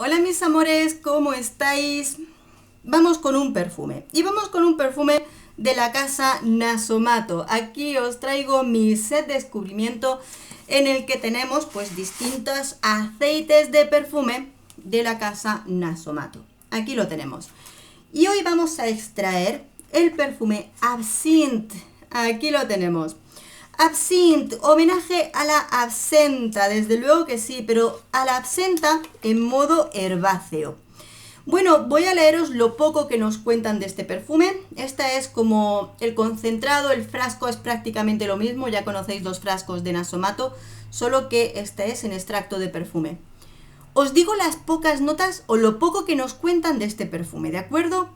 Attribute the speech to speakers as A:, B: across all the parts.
A: Hola mis amores, ¿cómo estáis? Vamos con un perfume. Y vamos con un perfume de la casa Nasomato. Aquí os traigo mi set de descubrimiento en el que tenemos pues distintos aceites de perfume de la casa Nasomato. Aquí lo tenemos. Y hoy vamos a extraer el perfume Absinthe. Aquí lo tenemos. Absinthe, homenaje a la absenta, desde luego que sí, pero a la absenta en modo herbáceo. Bueno, voy a leeros lo poco que nos cuentan de este perfume. Esta es como el concentrado, el frasco es prácticamente lo mismo, ya conocéis los frascos de Nasomato, solo que este es en extracto de perfume. Os digo las pocas notas o lo poco que nos cuentan de este perfume, ¿de acuerdo?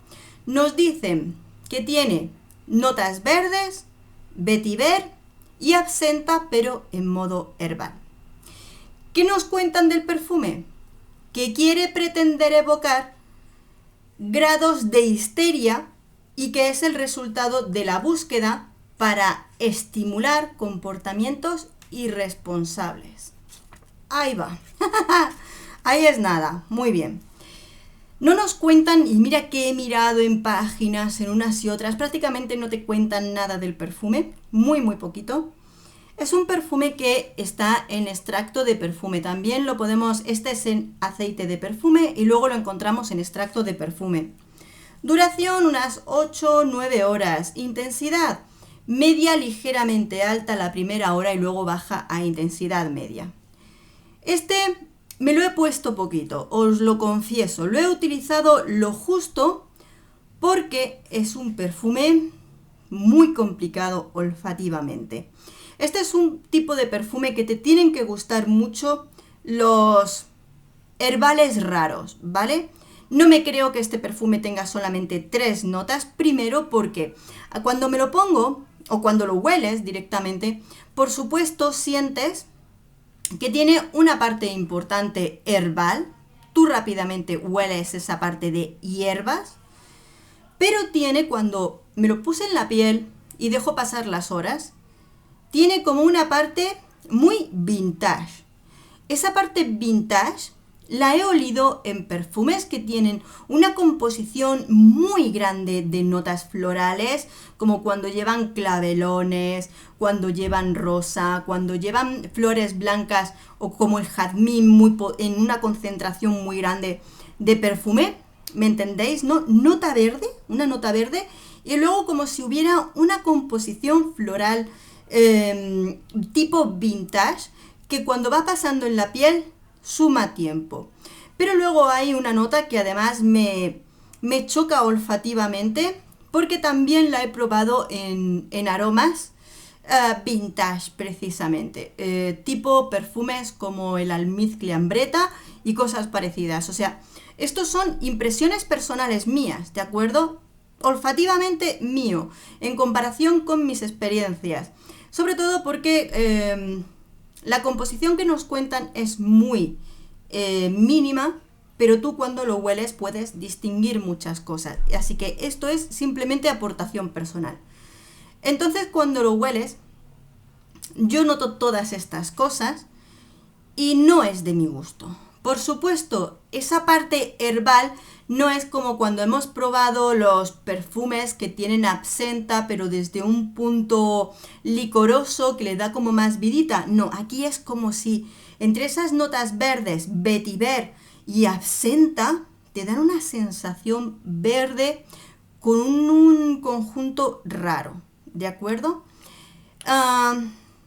A: Nos dicen que tiene notas verdes, vetiver y absenta, pero en modo herbal. ¿Qué nos cuentan del perfume? Que quiere pretender evocar grados de histeria y que es el resultado de la búsqueda para estimular comportamientos irresponsables. Ahí va. Ahí es nada. Muy bien. No nos cuentan, y mira que he mirado en páginas, en unas y otras, prácticamente no te cuentan nada del perfume, muy poquito. Es un perfume que está en extracto de perfume, también lo podemos, este es en aceite de perfume y luego lo encontramos en extracto de perfume. Duración unas 8-9 horas, intensidad media ligeramente alta la primera hora y luego baja a intensidad media. Este me lo he puesto poquito, os lo confieso, lo he utilizado lo justo porque es un perfume muy complicado olfativamente. Este es un tipo de perfume que te tienen que gustar mucho los herbales raros, ¿vale? No me creo que este perfume tenga solamente 3 notas, primero porque cuando me lo pongo o cuando lo hueles directamente, por supuesto sientes que tiene una parte importante herbal, tú rápidamente hueles esa parte de hierbas, pero tiene, cuando me lo puse en la piel y dejo pasar las horas, tiene como una parte muy vintage. Esa parte vintage la he olido en perfumes que tienen una composición muy grande de notas florales, como cuando llevan clavelones, cuando llevan rosa, cuando llevan flores blancas o como el jazmín en una concentración muy grande de perfume. ¿Me entendéis? ¿No? Nota verde, una nota verde, y luego como si hubiera una composición floral tipo vintage, que cuando va pasando en la piel suma tiempo. Pero luego hay una nota que además me choca olfativamente, porque también la he probado en aromas vintage precisamente, tipo perfumes como el almizcle ambreta y cosas parecidas. O sea, estos son impresiones personales mías, ¿de acuerdo? Olfativamente mío, en comparación con mis experiencias. Sobre todo porque la composición que nos cuentan es muy mínima, pero tú cuando lo hueles puedes distinguir muchas cosas. Así que esto es simplemente aportación personal. Entonces cuando lo hueles, yo noto todas estas cosas y no es de mi gusto. Por supuesto, esa parte herbal no es como cuando hemos probado los perfumes que tienen absenta, pero desde un punto licoroso que le da como más vidita. No, aquí es como si entre esas notas verdes, vetiver y absenta, te dan una sensación verde con un conjunto raro, ¿de acuerdo?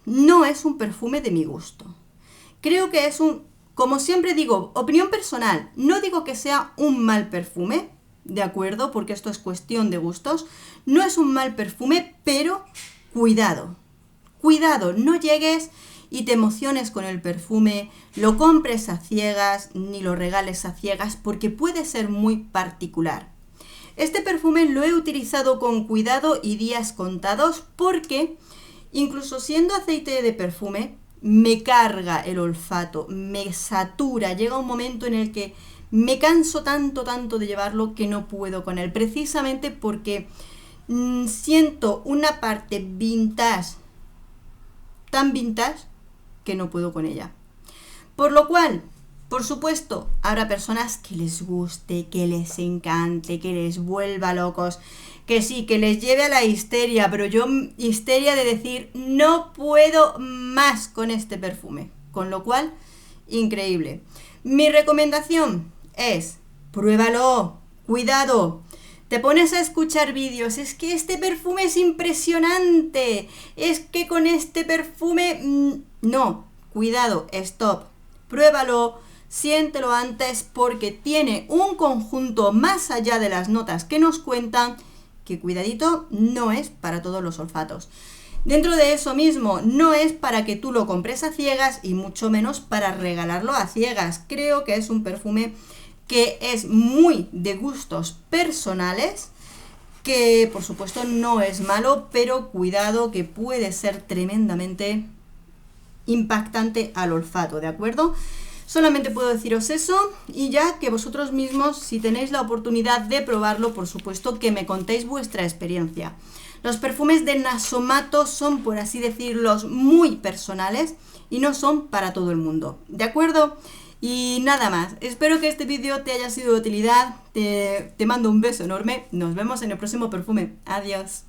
A: No es un perfume de mi gusto. Creo que es como siempre digo, opinión personal, no digo que sea un mal perfume, ¿de acuerdo? Porque esto es cuestión de gustos. No es un mal perfume, pero cuidado, no llegues y te emociones con el perfume, lo compres a ciegas, ni lo regales a ciegas, porque puede ser muy particular. Este perfume lo he utilizado con cuidado y días contados porque, incluso siendo aceite de perfume, me carga el olfato, me satura, llega un momento en el que me canso tanto de llevarlo que no puedo con él, precisamente porque siento una parte vintage, tan vintage, que no puedo con ella. Por lo cual, Por supuesto, habrá personas que les guste, que les encante, que les vuelva locos, que sí, que les lleve a la histeria, pero yo histeria de decir no puedo más con este perfume. Con lo cual, increíble. Mi recomendación es, pruébalo, cuidado. Te pones a escuchar vídeos, es que este perfume es impresionante, es que con este perfume... no, cuidado, stop, pruébalo, siéntelo antes porque tiene un conjunto más allá de las notas que nos cuentan que, cuidadito, no es para todos los olfatos. Dentro de eso mismo, no es para que tú lo compres a ciegas y mucho menos para regalarlo a ciegas. Creo que es un perfume que es muy de gustos personales, que por supuesto no es malo, pero cuidado que puede ser tremendamente impactante al olfato, ¿de acuerdo? Solamente puedo deciros eso y ya que vosotros mismos, si tenéis la oportunidad de probarlo, por supuesto que me contéis vuestra experiencia. Los perfumes de Nasomatto son, por así decirlos, muy personales y no son para todo el mundo, ¿de acuerdo? Y nada más, espero que este vídeo te haya sido de utilidad, te mando un beso enorme, nos vemos en el próximo perfume, adiós.